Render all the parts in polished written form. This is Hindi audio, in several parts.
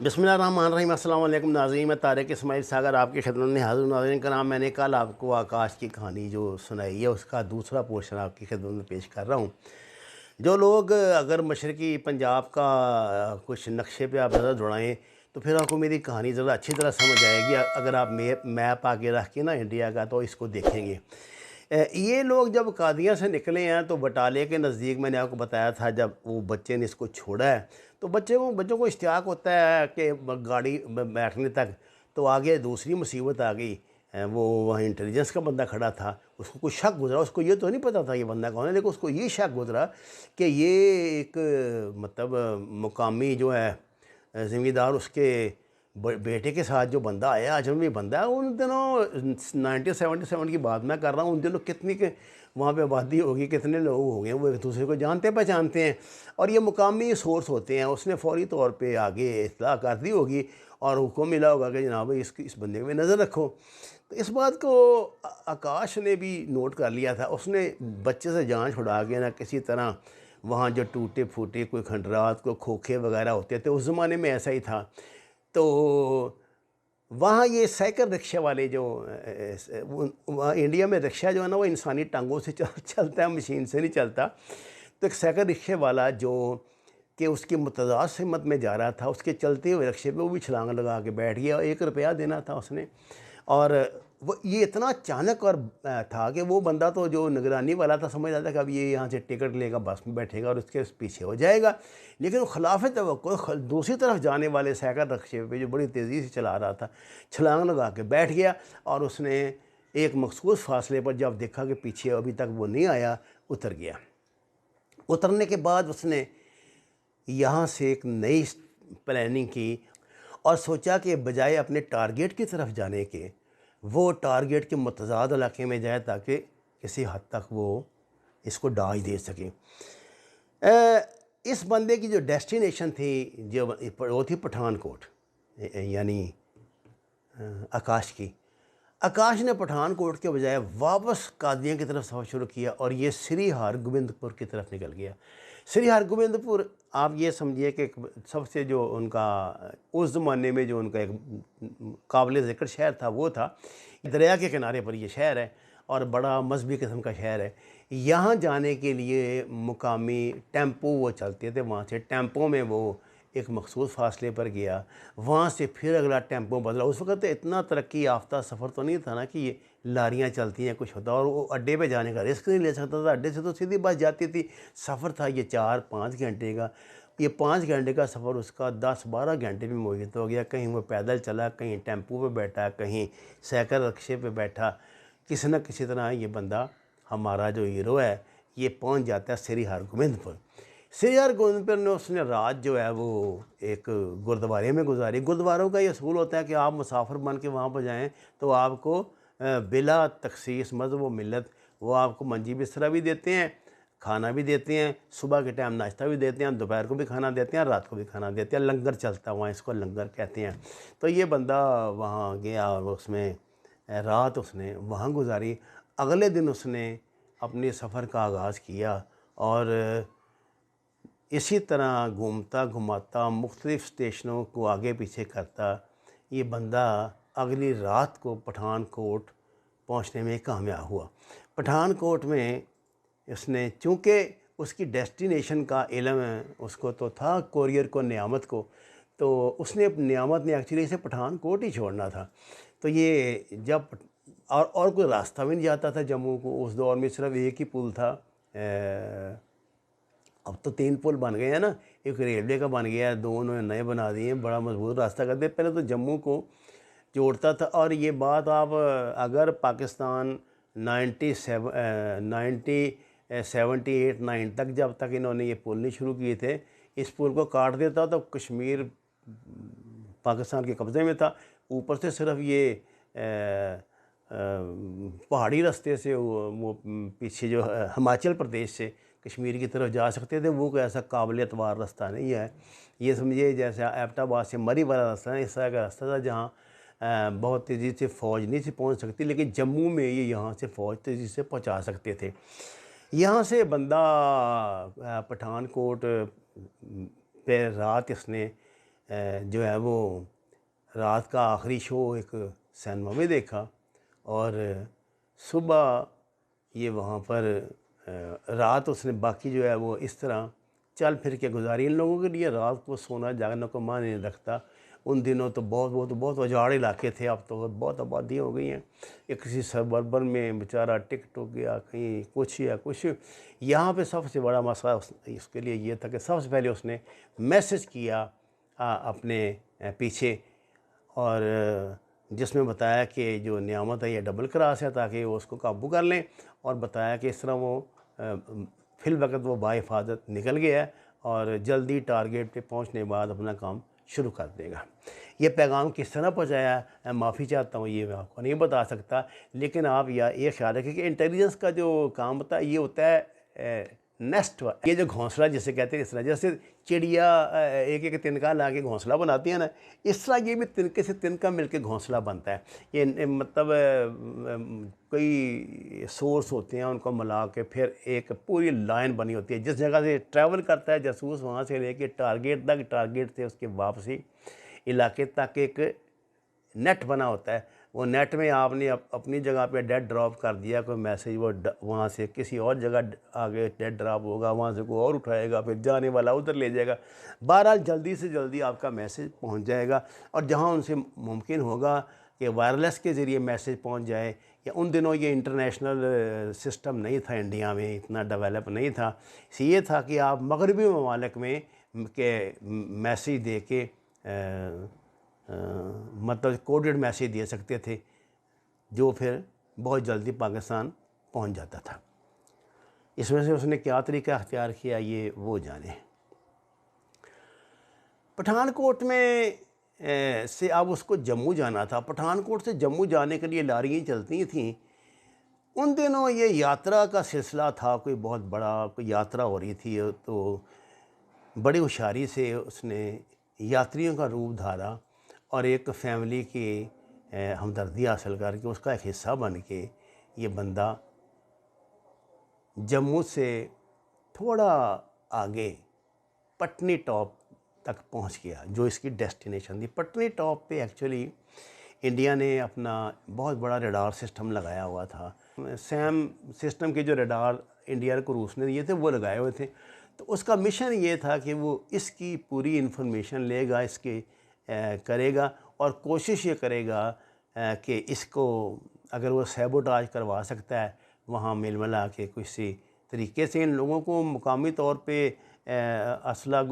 बिस्मिल्लाहिर्रहमानिर्रहीम। अस्सलाम वालेकुम नाज़रीन, मैं तारिक इस्माइल सागर आपकी खिदमत में हाज़िर हूँ। नाज़रीन कराम, मैंने कल आपको आकाश की कहानी जो सुनाई है उसका दूसरा पोर्शन आपकी खिदमत में पेश कर रहा हूँ। जो लोग अगर मशरक़ी पंजाब का कुछ नक्शे पे आप ज़रा दौड़ाएँ तो फिर आपको मेरी कहानी ज़रा अच्छी तरह समझ आएगी। अगर आप मैप आगे रख के ना इंडिया का तो इसको देखेंगे। ये लोग जब कादियाँ से निकले हैं तो बटाले के नज़दीक मैंने आपको बताया था, जब वो बच्चे ने इसको छोड़ा है तो बच्चों को इश्तियाक होता है कि गाड़ी बैठने तक। तो आगे दूसरी मुसीबत आ गई। वो वहाँ इंटेलिजेंस का बंदा खड़ा था, उसको कुछ शक गुजरा। उसको ये तो नहीं पता था ये बंदा कौन है, लेकिन उसको ये शक गुजरा कि ये एक मतलब मुकामी जो है ज़िम्मेदार उसके बेटे के साथ जो बंदा आया, अजनबी बंदा है। उन दिनों 1977 की बात मैं कर रहा हूँ। उन दिनों कितनी के वहाँ पे आबादी होगी, कितने लोग हो गए, वो एक दूसरे को जानते पहचानते हैं और ये मुकामी सोर्स होते हैं। उसने फौरी तौर पे आगे इत्तला कर दी होगी और हुक्म मिला होगा कि जनाब इस बंदे पे नज़र रखो। तो इस बात को आकाश ने भी नोट कर लिया था। उसने बच्चे से जान छुड़ा के ना किसी तरह वहाँ जो टूटे फूटे कोई खंडरात कोई खोखे वगैरह होते थे, उस ज़माने में ऐसा ही था। तो वहाँ ये साइकिल रिक्शे वाले जो वहाँ इंडिया में रिक्शा जो है ना वो इंसानी टांगों से चलता है, मशीन से नहीं चलता। तो एक साइकिल रिक्शे वाला जो कि उसकी मुतज़ाद सिमत में जा रहा था, उसके चलते हुए रिक्शे पे वो भी छलांग लगा के बैठ गया। 1 रुपया देना था उसने। और वो ये इतना अचानक और था कि वो बंदा तो जो निगरानी वाला था समझ रहा था कि अब ये यहाँ से टिकट लेगा, बस में बैठेगा और उसके पीछे हो जाएगा। लेकिन वो खिलाफ तवक्कुल दूसरी तरफ जाने वाले साइकिल रिक्शे पे जो बड़ी तेज़ी से चला रहा था, छलांग लगा के बैठ गया। और उसने एक मखसूस फासले पर जब देखा कि पीछे अभी तक वो नहीं आया, उतर गया। उतरने के बाद उसने यहाँ से एक नई प्लानिंग की और सोचा कि बजाय अपने टारगेट की तरफ जाने के, वो टारगेट के मुतज़ाद इलाके में जाए ताकि किसी हद तक वो इसको डाज दे सके। इस बंदे की जो डेस्टिनेशन थी जो वो थी पठानकोट, यानी आकाश की। आकाश ने पठानकोट के बजाय वापस कादियाँ की तरफ सफ़र शुरू किया और ये श्री हरगोबिंदपुर की तरफ निकल गया। श्री हरगोबिंदपुर आप ये समझिए कि एक सबसे जो उनका उस ज़माने में जो उनका एक काबिल ज़िक्र शहर था वो था। दरिया के किनारे पर ये शहर है और बड़ा मजहबी किस्म का शहर है। यहाँ जाने के लिए मुकामी टेम्पो वो चलते थे, वहाँ से टेम्पो में वो एक मखसूस फासले पर गया। वहाँ से फिर अगला टेम्पो बदला। उस वक़्त इतना तरक्की याफ़्ता सफ़र तो नहीं था ना कि ये लारियाँ चलती हैं कुछ होता, और वो अड्डे पे जाने का रिस्क नहीं ले सकता था। अड्डे से तो सीधी बस जाती थी। सफ़र था ये 4-5 घंटे का। ये 5 घंटे का सफ़र उसका 10-12 घंटे में मुहैत हो गया। कहीं वो पैदल चला, कहीं टेम्पो पे बैठा, कहीं साइकिल रिक्शे पे बैठा। किसी न किसी तरह ये बंदा, हमारा जो हीरो है, ये पहुँच जाता है श्री हरगोबिंदपुर। श्री हरगोबिंदपुर में उसने रात जो है वो एक गुरुद्वारे में गुजारी। गुरुद्वारों का ये असूल होता है कि आप मुसाफिर बन के वहाँ पर जाएँ तो आपको बिला तखसीस मज़हब व मिल्लत वो आपको मंजी बिस्तरा भी देते हैं, खाना भी देते हैं, सुबह के टाइम नाश्ता भी देते हैं, दोपहर को भी खाना देते हैं, रात को भी खाना देते हैं। लंगर चलता है वहाँ, इसको लंगर कहते हैं। तो ये बंदा वहाँ गया और उसमें रात उसने वहाँ गुजारी। अगले दिन उसने अपने सफ़र का आगाज़ किया और इसी तरह घूमता घुमाता मुख्तलिफ़ स्टेशनों को आगे पीछे करता ये बंदा अगली रात को पठानकोट पहुंचने में कामयाब हुआ। पठानकोट में उसने, चूँकि उसकी डेस्टिनेशन का इल्म है, उसको तो था कोरियर को, नियामत को, तो उसने नियामत ने एक्चुअली इसे पठानकोट ही छोड़ना था। तो ये जब और कोई रास्ता भी नहीं जाता था जम्मू को। उस दौर में सिर्फ एक ही पुल था। अब तो 3 पुल बन गए हैं ना, एक रेलवे का बन गया है, 2 उन्होंने नए बना दिए हैं, बड़ा मजबूत रास्ता कर दिया। पहले तो जम्मू को जोड़ता था। और ये बात आप अगर पाकिस्तान 78-9 तक, जब तक इन्होंने ये पुल नहीं शुरू किए थे, इस पुल को काट देता तो कश्मीर पाकिस्तान के कब्ज़े में था। ऊपर से सिर्फ ये पहाड़ी रास्ते से वो पीछे जो हिमाचल प्रदेश से कश्मीर की तरफ जा सकते थे, वो कोई ऐसा काबिल एतबार रास्ता नहीं है। ये समझिए जैसे एबटाबाद से मरी वाला रास्ता है, इस तरह का रास्ता था जहाँ बहुत तेज़ी से फ़ौज नहीं से पहुँच सकती, लेकिन जम्मू में ये यहाँ से फ़ौज तेज़ी से पहुँचा सकते थे। यहाँ से बंदा पठानकोट पे रात इसने जो है वो रात का आखिरी शो एक सिनेमा में देखा और सुबह ये वहाँ पर रात उसने बाकी जो है वो इस तरह चल फिर के गुजारी। इन लोगों के लिए रात को सोना जागना को मान नहीं रखता। उन दिनों तो बहुत उजाड़ इलाके थे, अब तो बहुत आबादी हो गई हैं। एक किसी सबर्बन में बेचारा टिकट हो गया, कहीं कुछ या कुछ। यहाँ पे सबसे बड़ा मसला उसके लिए ये था कि सबसे पहले उसने मैसेज किया अपने पीछे, और जिसमें बताया कि जो नियामत है ये डबल क्रॉस है, ताकि वो उसको काबू कर लें। और बताया कि इस तरह वो फिल वक्त वो बाहिफाजत निकल गया है और जल्दी टारगेट पे पहुंचने के बाद अपना काम शुरू कर देगा। ये पैगाम किस तरह पहुंचाया, मैं माफ़ी चाहता हूँ, ये मैं आपको नहीं बता सकता। लेकिन आप ये ख्याल रखें कि इंटेलिजेंस का जो काम होता है ये होता है नेस्ट, ये जो घोंसला जिसे कहते हैं, इस तरह जैसे चिड़िया एक एक तिनका ला के घोंसला बनाती है ना, इस तरह ये भी तिनके से तिनका मिलके घोंसला बनता है। ये मतलब कई सोर्स होते हैं, उनको मिला के फिर एक पूरी लाइन बनी होती है। जिस जगह से ट्रैवल करता है जासूस, वहाँ से लेके टारगेट तक, टारगेट से उसके वापसी इलाके तक एक नेट बना होता है। वो नेट में आपने अपनी जगह पे डेड ड्रॉप कर दिया कोई मैसेज, वो वहाँ से किसी और जगह आगे डेड ड्रॉप होगा, वहाँ से कोई और उठाएगा, फिर जाने वाला उधर ले जाएगा। बहरहाल जल्दी से जल्दी आपका मैसेज पहुँच जाएगा। और जहाँ उनसे मुमकिन होगा कि वायरलेस के ज़रिए मैसेज पहुँच जाए, या उन दिनों ये इंटरनेशनल सिस्टम नहीं था, इंडिया में इतना डेवलप नहीं था। ये था कि आप मगरबी ममालिक में के मैसेज दे के मतलब कोडेड मैसेज दे सकते थे, जो फिर बहुत जल्दी पाकिस्तान पहुंच जाता था। इसमें से उसने क्या तरीका अख्तियार किया ये वो जाने। पठानकोट में से अब उसको जम्मू जाना था। पठानकोट से जम्मू जाने के लिए लारियाँ चलती थीं। उन दिनों ये यात्रा का सिलसिला था, कोई बहुत बड़ा कोई यात्रा हो रही थी, तो बड़ी होशियारी से उसने यात्रियों का रूप धारा और एक फ़ैमिली की हमदर्दी हासिल करके उसका एक हिस्सा बन के ये बंदा जम्मू से थोड़ा आगे पटनी टॉप तक पहुंच गया, जो इसकी डेस्टिनेशन थी। पटनी टॉप पे एक्चुअली इंडिया ने अपना बहुत बड़ा रडार सिस्टम लगाया हुआ था। सैम सिस्टम के जो रडार इंडिया को रूस ने दिए थे वो लगाए हुए थे। तो उसका मिशन ये था कि वो इसकी पूरी इंफॉर्मेशन लेगा, इसके करेगा और कोशिश ये करेगा कि इसको अगर वो सैबोटाज करवा सकता है वहाँ मिल मिला के किसी तरीके से इन लोगों को मुकामी तौर पे असला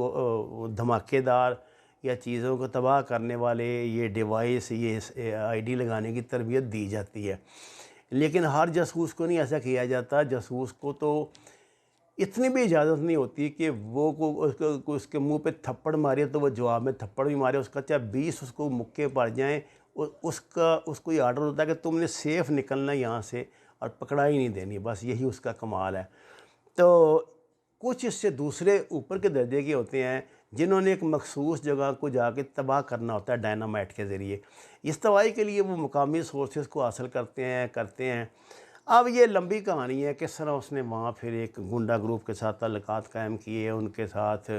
धमाकेदार या चीज़ों को तबाह करने वाले ये डिवाइस, ये आईडी लगाने की तरबियत दी जाती है। लेकिन हर जासूस को नहीं ऐसा किया जाता। जासूस को तो इतनी भी इजाज़त नहीं होती कि वो को उसके मुंह पे थप्पड़ मारे तो वो जवाब में थप्पड़ भी मारे, उसका चाहे 20 उसको मुक्के पड़ जाएं, उसको ये आर्डर होता है कि तुमने सेफ़ निकलना यहाँ से और पकड़ाई नहीं देनी, बस यही उसका कमाल है। तो कुछ इससे दूसरे ऊपर के दर्जे के होते हैं जिन्होंने एक मखसूस जगह को जाके तबाह करना होता है डायनामाइट के ज़रिए। इस तबाही के लिए वो मुकामी सोर्सेज़ को हासिल करते हैं। अब ये लंबी कहानी है किस तरह उसने वहाँ फिर एक गुंडा ग्रुप के साथ ताल्लुकात कायम किए, उनके साथ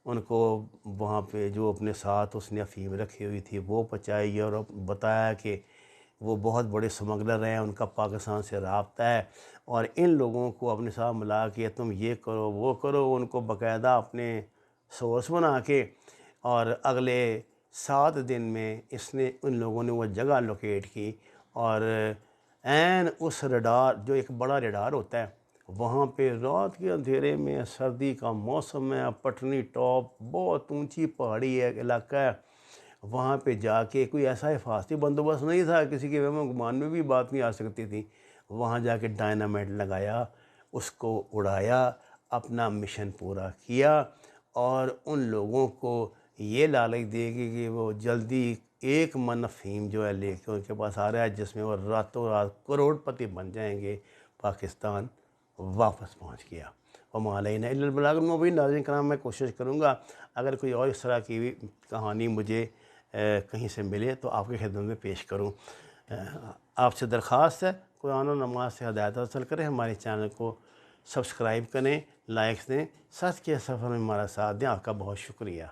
उनको वहाँ पे जो अपने साथ उसने अफीम रखी हुई थी वो पहुँचाई और बताया कि वो बहुत बड़े स्मगलर हैं, उनका पाकिस्तान से राब्ता है और इन लोगों को अपने साथ मिला के तुम ये करो वो करो। उनको बाकायदा अपने सोर्स बना के और अगले 7 दिन में इसने उन लोगों ने वो जगह लोकेट की और एन उस रडार जो एक बड़ा रडार होता है वहाँ पे रात के अंधेरे में, सर्दी का मौसम है, पटनी टॉप बहुत ऊंची पहाड़ी है इलाका है, वहाँ पे जाके कोई ऐसा हिफाजती बंदोबस्त नहीं था, किसी के वहम गुमान में भी बात नहीं आ सकती थी। वहाँ जाके डायनामाइट लगाया, उसको उड़ाया, अपना मिशन पूरा किया और उन लोगों को ये लालच देगी कि वो जल्दी 1 मन अफीम जो है लेके उनके पास आ रहा है, जिसमें वो रातों रात करोड़पति बन जाएंगे। पाकिस्तान वापस पहुंच गया। और मालैना इल्लल बलागुल मुबीन। नाज़रीन कराम, मैं कोशिश करूँगा अगर कोई और इस तरह की कहानी मुझे कहीं से मिले तो आपके खिदमत में पेश करूँ। आपसे दरख्वास्त है कुरान और नमाज से हिदायत हासिल करें, हमारे चैनल को सब्सक्राइब करें, लाइक्स दें, सच के सफ़र में हमारा साथ दें। आपका बहुत शुक्रिया।